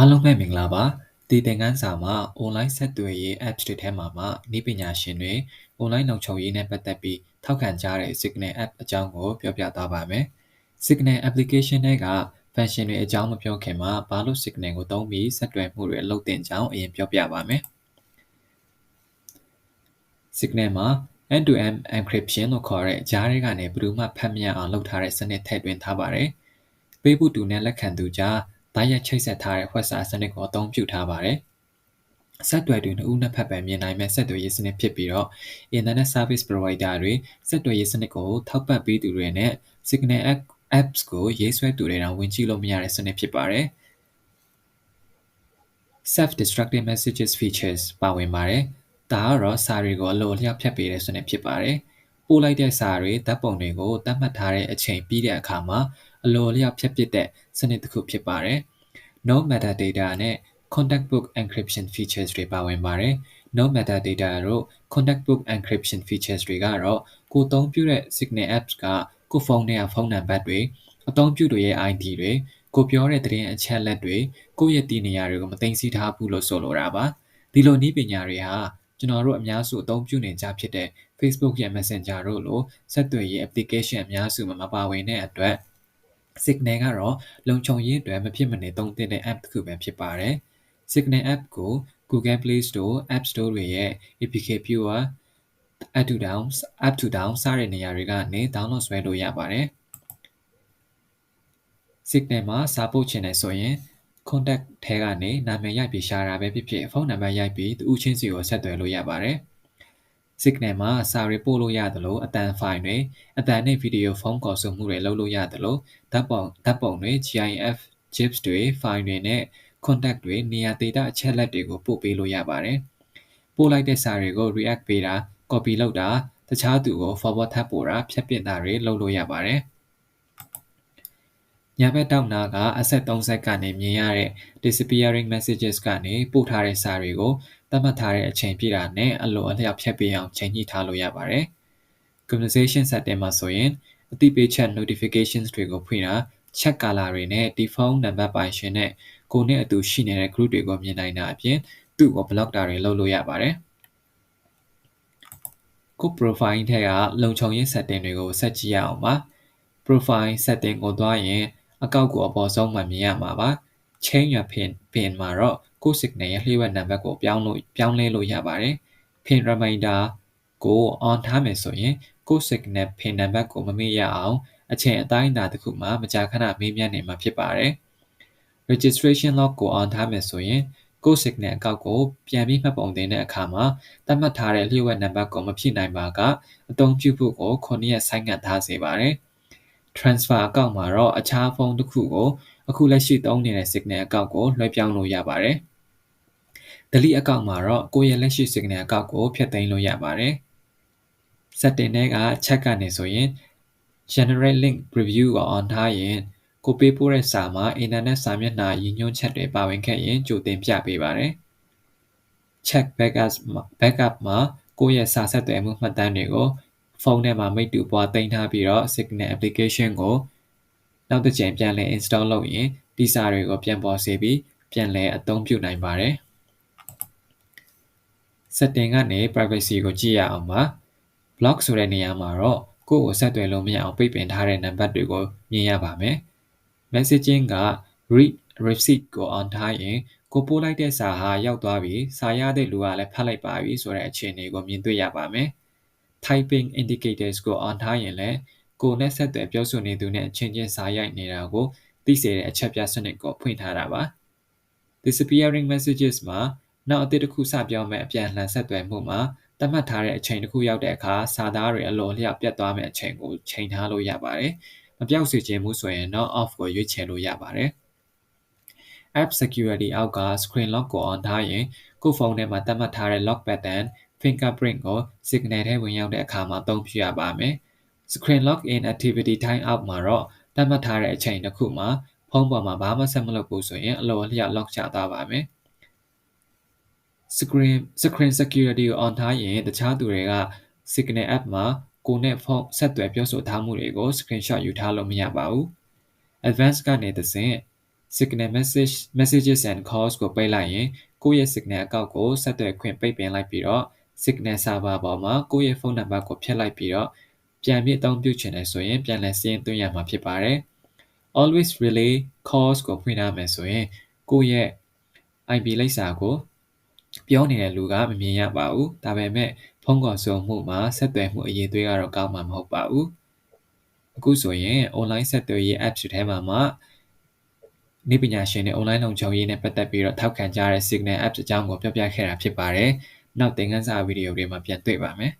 အားလုံးပဲမင်္ဂလာပါဒီသင်ခန်းစာမှာ online ဆက်သွယ်ရေး apps တွေထဲမှာနည်းပညာရှင်တွေ online လုံခြုံရေးနဲ့ပတ်သက်ပြီးထောက်ခံကြတဲ့ Signal app အကြောင်းကိုပြောပြသွားပါမယ် Signal application တွေက function တွေအကြောင်းမပြောခင်မှာဘာလို့ Signal ကိုသုံးပြီးဆက်သွယ်မှုတွေလုပ်တဲ့အကြောင်းအရင်ပြောပြပါမယ် Signal မှာ end-to-end encryption လို့ခေါ်တဲ့ကြားထဲကနေဘယ်သူမှဖတ်မရအောင်လုပ်ထားတဲ့စနစ်ထည့်သွင်းထားပါတယ်ပေးဖို့သူနဲ့လက်ခံသူကြားတိုက်ရိုက်ချိတ်ဆက်ထားတဲ့ ဝက်စာစနစ်ကိုအသုံးပြုထားပါတယ်။ဆက်သွယ်သူနှစ်ဦးနှစ်ဖက်ပဲမြင်နိုင်မဲ့ဆက်သွယ်ရေးစနစ်ဖြစ်ပြီးတော့ Internet Service Provider တွေဆက်သွယ်ရေးစနစ်ကိုထောက်ပံ့ပေးသူတွေနဲ့ Signal apps ကိုရေးဆွဲသူတွေတောင်ဝင်ကြည့်လို့မရတဲ့စနစ်ဖြစ်ပါတယ်။ Self-destructing messages features ပါဝင်ပါတယ်။ဒါကတော့စာတွေကိုအလိုအလျောက်ဖြတ်ပေးတဲ့စနစ်ဖြစ်ပါတယ်။ပို့လိုက်တဲ့စာတွေဓာတ်ပုံတွေကိုသတ်မှတ်ထားတဲ့အချိန်ပြီးတဲ့အခါမှာအလိုအလျောက်ဖြတ်ပစ်တဲ့စနစ်တစ်ခုဖြစ်ပါတယ်။ No metadata နဲ့ contact book encryption features တွေပါဝင်ပါတယ်။ No metadata တို့ contact book encryption features တွေကတော့ကိုသုံးပြုတဲ့ Signal apps ကကိုဖုန်းထဲကဖုန်းနံပါတ်တွေအသုံးပြုသူရဲ့ ID တွေကိုပြောတဲ့သတင်းအချက်လက်တွေကိုယ့်ရဲ့တည်နေရာတွေကိုမသိသိထားဘူးလို့ဆိုလိုတာပါဒီလိုနည်းပညာတွေဟာကျွန်တော်တို့အများစုအသုံးပြုနေကြဖြစ်တဲ့ Facebook ရဲ့ Messenger တို့လိုဆက်သွယ်ရေး application အများစုမှာမပါဝင်တဲ့အတွက် Signal ကတော့လုံခြုံရေးအတွက်မဖြစ်မနေသုံးသင့်တဲ့ app တစ်ခုပဲဖြစ်ပါတယ် Signal app ကို Google Play Store, App Store တွေရဲ့ APK Viewer, Up to down စတဲ့နေရာတွေကနေ download ဆွဲလို့ရပါတယ် Signal မှာစာပို့ချင်တယ်ဆိုရင် contact ထဲကနေနာမည်ရိုက်ပြီးရှာတာပဲဖြစ်ဖြစ်ဖုန်းနံပါတ်ရိုက်ပြီးသူ့ချင်းစီကိုဆက်သွယ်လို့ရပါတယ် Signal မှာစာတွေပို့လို့ရတယ်လို့အတန်ဖိုင်တွေအတန်နဲ့ဗီဒီယိုဖုန်းခေါ်ဆိုမှုတွေလုပ်လို့ရတယ်လို့ဓာတ်ပုံတွေ GIF, GIFs တွေဖိုင်တွေနဲ့ contact တွေနေရာဒေတာအချက်လက်တွေကိုပို့ပေးလို့ရပါတယ်ပို့လိုက်တဲ့စာတွေကို react ပေးတာ copy လုပ်တာတခြားသူကို forward ထပ်ပို့တာဖြတ်ပစ်တာတွေလုပ်လို့ရပါတယ်ညာဘက်တောက်နာကအဆက်3ဆက်ကနေမြင်ရတဲ့ disappearing messages ကနေပို့ထားတဲ့စာတွေကိုသတ်မှတ်ထားတဲ့အချိန်ပြည့်တာနဲ့အလိုအလျောက်ဖြတ်ပေးအောင်ချိန်ညှိထားလို့ရပါတယ် conversation setting မှာဆိုရင်အသိပေးချက် notifications တွေကိုဖွင့်တာ chat color တွေနဲ့ဒီဖုန်းနံပါတ်ပိုင်ရှင်နဲ့ကိုနဲ့အတူရှိနေတဲ့ group တွေကိုမြင်နိုင်တာအပြင်သူ့ကို block တာတွေလုပ်လို့ရပါတယ်ကို profile ထဲကလုံခြုံရေး setting တွေကိုဆက်ကြည့်ရအောင်ပါ profile setting ကိုသွားရင်အကောက်ကိုအပေါ်ဆုံးမှမြင်ရမှာပါ change your pin မှာတော့ကို Signal ရဲ့လျှို့ဝှက်နံပါတ်ကိုပြောင်းလဲလို့ရပါတယ် pin reminder ကို on ထားမယ်ဆိုရင်ကို Signal pin နံပါတ်ကိုမမေ့ရအောင်အချိန်အတိုင်းအတာတစ်ခုမှာမကြာခဏမေးမြန်းနေမှာဖြစ်ပါတယ် registration log ကို on ထားမယ်ဆိုရင်ကို Signal အကောက်ကိုပြန်ပြီးမှတ်ပုံတင်တဲ့အခါမှာသတ်မှတ်ထားတဲ့လျှို့ဝှက်နံပါတ်ကိုမဖြည့်နိုင်ပါကအသုံးပြုဖို့ကို9ရက်ဆိုင်းငံ့ထားစေပါတယ် transfer အကောင့်မှာတော့အခြားဖုန်းတစ်ခုကိုအခုလက်ရှိသုံးနေတဲ့ Signal အကောင့်ကိုလွှဲပြောင်းလို့ရပါတယ် delete အကောင့်မှာတော့ကိုယ့်ရဲ့လက်ရှိ Signal အကောင့်ကိုဖျက်သိမ်းလို့ရပါတယ် setting တွေက check ကနေဆိုရင် generate link preview ကို on ထားရင်ကိုပေးပို့တဲ့စာမှာ internet စာမျက်နှာရည်ညွှန်းချက်တွေပါဝင်ခဲ့ရင်ကြိုတင်ပြပေးပါတယ် check backup မှာကိုယ့်ရဲ့စာဆက်သွယ်မှုမှတ်တမ်းတွေကိုဖုန်းထဲမှာမိတ္တူပွားသိမ်းထားပြီးတော့ Signal application ကိုနောက်တစ်ကြိမ်ပြန်လည် install လုပ်ရင်ဒီစာတွေကိုပြန်ပေါ်စေပြီးပြန်လည်အသုံးပြုနိုင်ပါတယ် setting ကနေ privacy ကိုကြည့်ရအောင်ပါ block ဆိုတဲ့နေရာမှာတော့ကိုယ့်ကိုဆက်သွယ်လို့မရအောင်ပိတ်ပင်ထားတဲ့နံပါတ်တွေကိုမြင်ရပါမယ် messaging က read receipt ကို on ထားရင်ကိုပို့လိုက်တဲ့စာဟာရောက်သွားပြီစာရတဲ့လူကလည်းဖတ်လိုက်ပါပြီဆိုတဲ့အခြေအနေကိုမြင်တွေ့ရပါမယ် typing indicators ကို on ထားရင်လည်းကိုနဲ့ဆက်သွယ်ပြောဆိုနေသူနဲ့အချင်းချင်းစာရိုက်နေတာကိုသိစေတဲ့အချက်ပြစနစ်ကိုဖွင့်ထားတာပါ disappearing messages မှာနောက်အသစ်တစ်ခုစပြောင်းမဲ့အပြန်အလှန်ဆက်သွယ်မှုမှာသတ်မှတ်ထားတဲ့အချိန်တစ်ခုရောက်တဲ့အခါစာသားတွေအလိုအလျောက်ပြတ်သွားမဲ့အချိန်ကိုချိန်ထားလို့ရပါတယ်မပြောက်စေချင်ဘူးဆိုရင်တော့ off ကိုရွေးချယ်လို့ရပါတယ် app security အောက်က screen lock ကို on ထားရင်ကိုယ့်ဖုန်းထဲမှာသတ်မှတ်ထားတဲ့ lock pattern fingerprint ကို Signal ထဲဝင်ရောက်တဲ့အခါမှာအသုံးပြုရပါမယ် screen lock in activity time out မှာတော့သတ်မှတ်ထားတဲ့အချိန်တစ်ခုမှာဖုန်းပေါ်မှာဘာမှဆက်မလုပ်ဘူးဆိုရင်အလိုအလျောက် lock ချသွားပါမယ် screen security ကို on ထားရင်တခြားသူတွေက Signal app မှာကိုနဲ့ဖုန်းဆက်သွယ်ပြောဆိုထားမှုတွေကို screenshot ယူထားလို့မရပါဘူး advanced ကနေတစ်ဆင့် Signal messages and calls ကိုပိတ်လိုက်ရင်ကိုယ့်ရဲ့ Signal အကောင့်ကိုဆက်သွယ်ခွင့်ပိတ်ပင်လိုက်ပြီးတော့ Signal server ပေါ်မှာကိုယ့်ရဲ့ဖုန်းနံပါတ်ကိုဖြတ်လိုက်ပြီးတော့ပြန်ပြီးအသုံးပြုချင်တယ်ဆိုရင်ပြန်လည်စာရင်းသွင်းရမှာဖြစ်ပါတယ် always relay calls ကိုဖွင့်ထားမယ်ဆိုရင်ကိုယ့်ရဲ့ IP လိပ်စာကိုပြောနေတဲ့လူကမမြင်ရပါဘူးဒါပေမဲ့ဖုန်းခေါ်ဆိုမှုမှာဆက်သွယ်မှုအရေးသွေးကတော့ကောင်းမှာမဟုတ်ပါဘူးအခုဆိုရင် online ဆက်သွယ်ရေး apps တွေထဲမှာနည်းပညာရှင်တွေ online လုံခြုံရေးနဲ့ပတ်သက်ပြီးတော့ထောက်ခံကြတဲ့ Signal apps အကြောင်းကိုပြောပြခဲ့တာဖြစ်ပါတယ်နောက်သင်ခန်းစာဗီဒီယိုတွေမှာပြန်တွေ့ပါမယ်